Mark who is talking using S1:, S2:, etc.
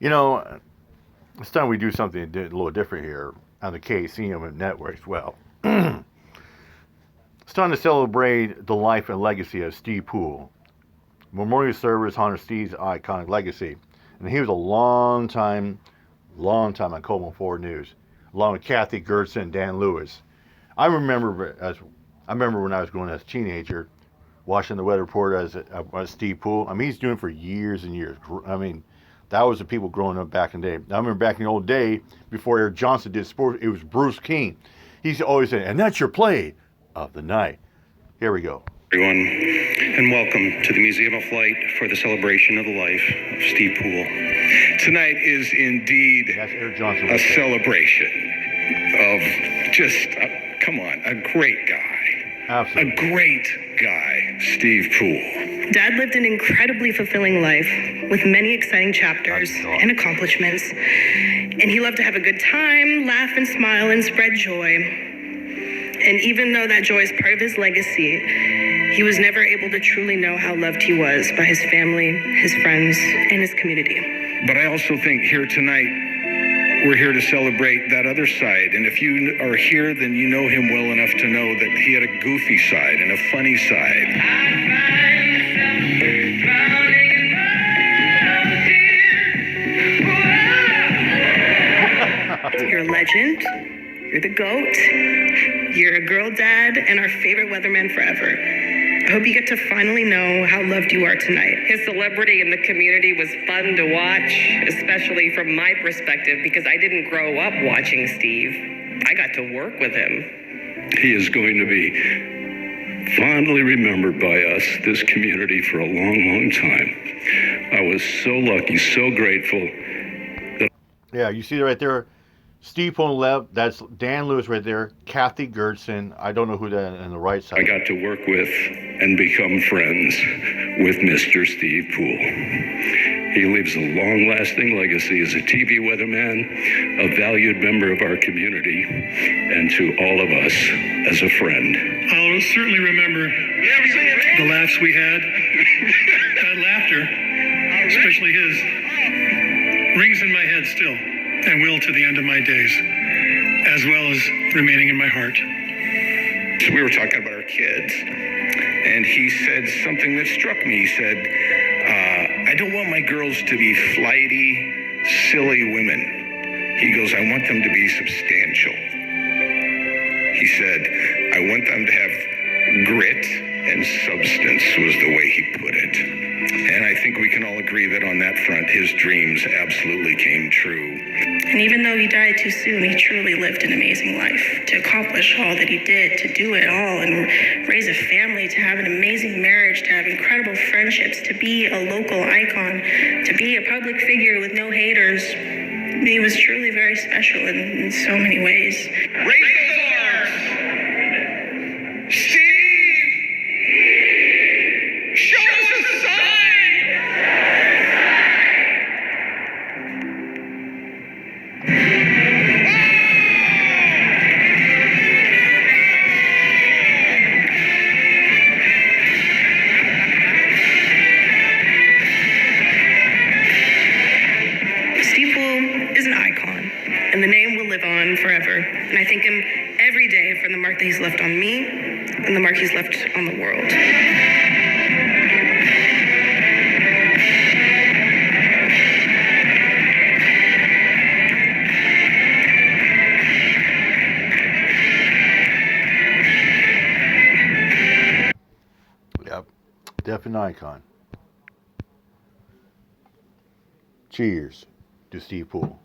S1: You know, it's time we do something a little different here on the KCM network as well. It's time to celebrate the life and legacy of Steve Poole. Memorial service honors Steve's iconic legacy. And he was a long time on Coleman Ford News, along with Kathy Gertson and Dan Lewis. I remember when I was growing as a teenager, watching the weather report as Steve Poole. I mean, he's doing it for years and years. I mean, that was the people growing up back in the day. I remember back in the old day, before Eric Johnson did sports, it was Bruce King. He's always saying, and that's your play of the night. Here we go.
S2: Everyone, and welcome to the Museum of Flight for the celebration of the life of Steve Poole. Tonight is indeed a celebration of just, come on, a great guy.
S1: Absolutely.
S2: A great guy, Steve Poole.
S3: Dad lived an incredibly fulfilling life with many exciting chapters and accomplishments. And he loved to have a good time, laugh and smile, and spread joy. And even though that joy is part of his legacy, he was never able to truly know how loved he was by his family, his friends, and his community.
S2: But I also think here tonight, we're here to celebrate that other side. And if you are here, then you know him well enough to know that he had a goofy side and a funny side.
S3: You're a legend. You're the GOAT. You're a girl dad and our favorite weatherman forever. I hope you get to finally know how loved you are tonight.
S4: His celebrity in the community was fun to watch, especially from my perspective, because I didn't grow up watching Steve. I got to work with him.
S2: He is going to be fondly remembered by us, this community, for a long time. I was so lucky, so grateful.
S1: Yeah, you see that right there? Steve Poole left. That's Dan Lewis right there. Kathy Gertson. I don't know who that on the right side.
S2: I got to work with and become friends with Mr. Steve Poole. He leaves a long-lasting legacy as a TV weatherman, a valued member of our community, and to all of us as a friend.
S5: I'll certainly remember the laughs we had. That laughter, especially his, rings in my head still, and will to the end of my days, as well as remaining in my heart.
S2: So we were talking about our kids, and he said something that struck me. He said, I don't want my girls to be flighty, silly women. He goes, I want them to be substantial. He said, I want them to have grit and substance, was the way he put it. And I think we can all agree that on that front, his dreams absolutely came true.
S3: And even though he died too soon, he truly lived an amazing life. To accomplish all that he did, to do it all, and raise a family, to have an amazing marriage, to have incredible friendships, to be a local icon, to be a public figure with no haters. He was truly very special in so many ways.
S2: Raise those arms! Steve! Show us a sign!
S3: Steve Poole is an icon, and the name will live on forever. And I thank him every day for the mark that he's left on me and the mark he's left on the world.
S1: Yep. Definite icon. Cheers to Steve Poole.